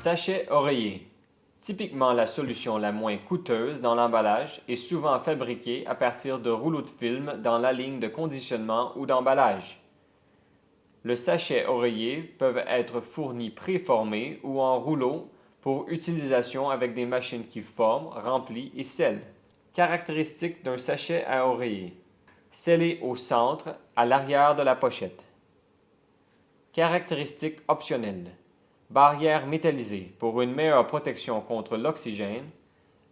Sachet oreiller. Typiquement la solution la moins coûteuse dans l'emballage et souvent fabriquée à partir de rouleaux de film dans la ligne de conditionnement ou d'emballage. Le sachet oreiller peuvent être fournis préformés ou en rouleau pour utilisation avec des machines qui forment, remplissent et scellent. Caractéristiques d'un sachet à oreiller. Scellé au centre, à l'arrière de la pochette. Caractéristiques optionnelles. Barrière métallisée pour une meilleure protection contre l'oxygène,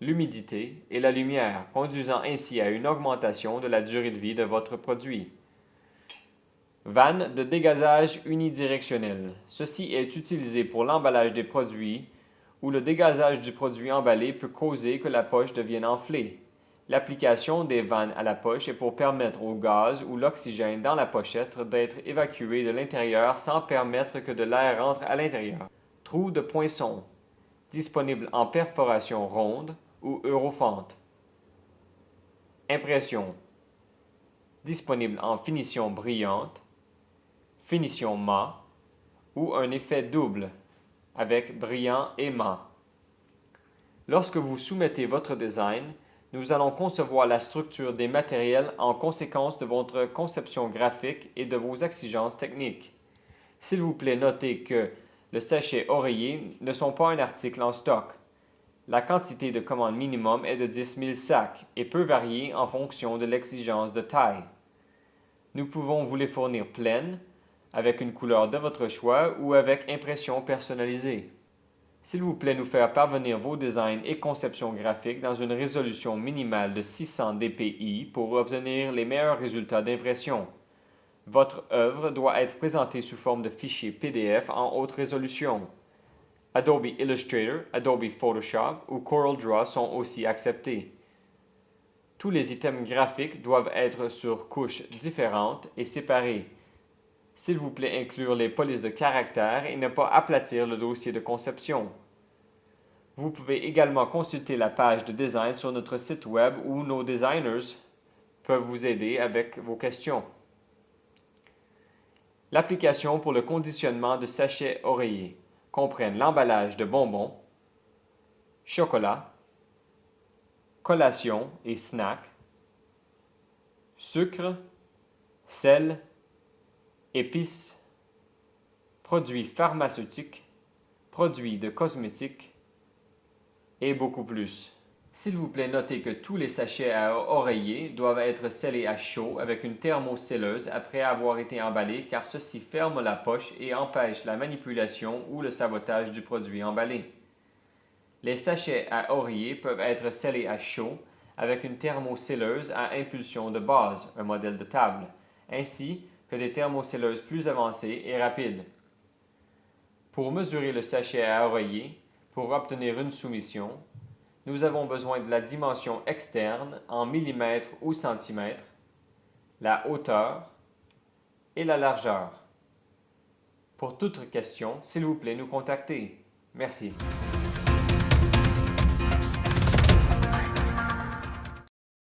l'humidité et la lumière, conduisant ainsi à une augmentation de la durée de vie de votre produit. Vanne de dégazage unidirectionnelle. Ceci est utilisé pour l'emballage des produits où le dégazage du produit emballé peut causer que la poche devienne enflée. L'application des vannes à la poche est pour permettre au gaz ou l'oxygène dans la pochette d'être évacué de l'intérieur sans permettre que de l'air entre à l'intérieur. Trou de poinçon. Disponible en perforation ronde ou eurofente. Impression. Disponible en finition brillante, finition mat ou un effet double avec brillant et mat. Lorsque vous soumettez votre design, nous allons concevoir la structure des matériels en conséquence de votre conception graphique et de vos exigences techniques. S'il vous plaît, notez que le sachet oreiller ne sont pas un article en stock. La quantité de commande minimum est de 10 000 sacs et peut varier en fonction de l'exigence de taille. Nous pouvons vous les fournir pleines, avec une couleur de votre choix ou avec impression personnalisée. S'il vous plaît, nous faire parvenir vos designs et conceptions graphiques dans une résolution minimale de 600 dpi pour obtenir les meilleurs résultats d'impression. Votre œuvre doit être présentée sous forme de fichier PDF en haute résolution. Adobe Illustrator, Adobe Photoshop ou CorelDRAW sont aussi acceptés. Tous les items graphiques doivent être sur couches différentes et séparées. S'il vous plaît, inclure les polices de caractères et ne pas aplatir le dossier de conception. Vous pouvez également consulter la page de design sur notre site web où nos designers peuvent vous aider avec vos questions. L'application pour le conditionnement de sachets oreillers comprennent l'emballage de bonbons, chocolat, collation et snacks, sucre, sel, épices, produits pharmaceutiques, produits de cosmétiques et beaucoup plus. S'il vous plaît, notez que tous les sachets à oreiller doivent être scellés à chaud avec une thermocelleuse après avoir été emballés car ceci ferme la poche et empêche la manipulation ou le sabotage du produit emballé. Les sachets à oreiller peuvent être scellés à chaud avec une thermocelleuse à impulsion de base, un modèle de table, ainsi que des thermocelleuses plus avancées et rapides. Pour mesurer le sachet à oreiller, pour obtenir une soumission, nous avons besoin de la dimension externe en millimètres ou centimètres, la hauteur et la largeur. Pour toute question, s'il vous plaît, nous contacter. Merci.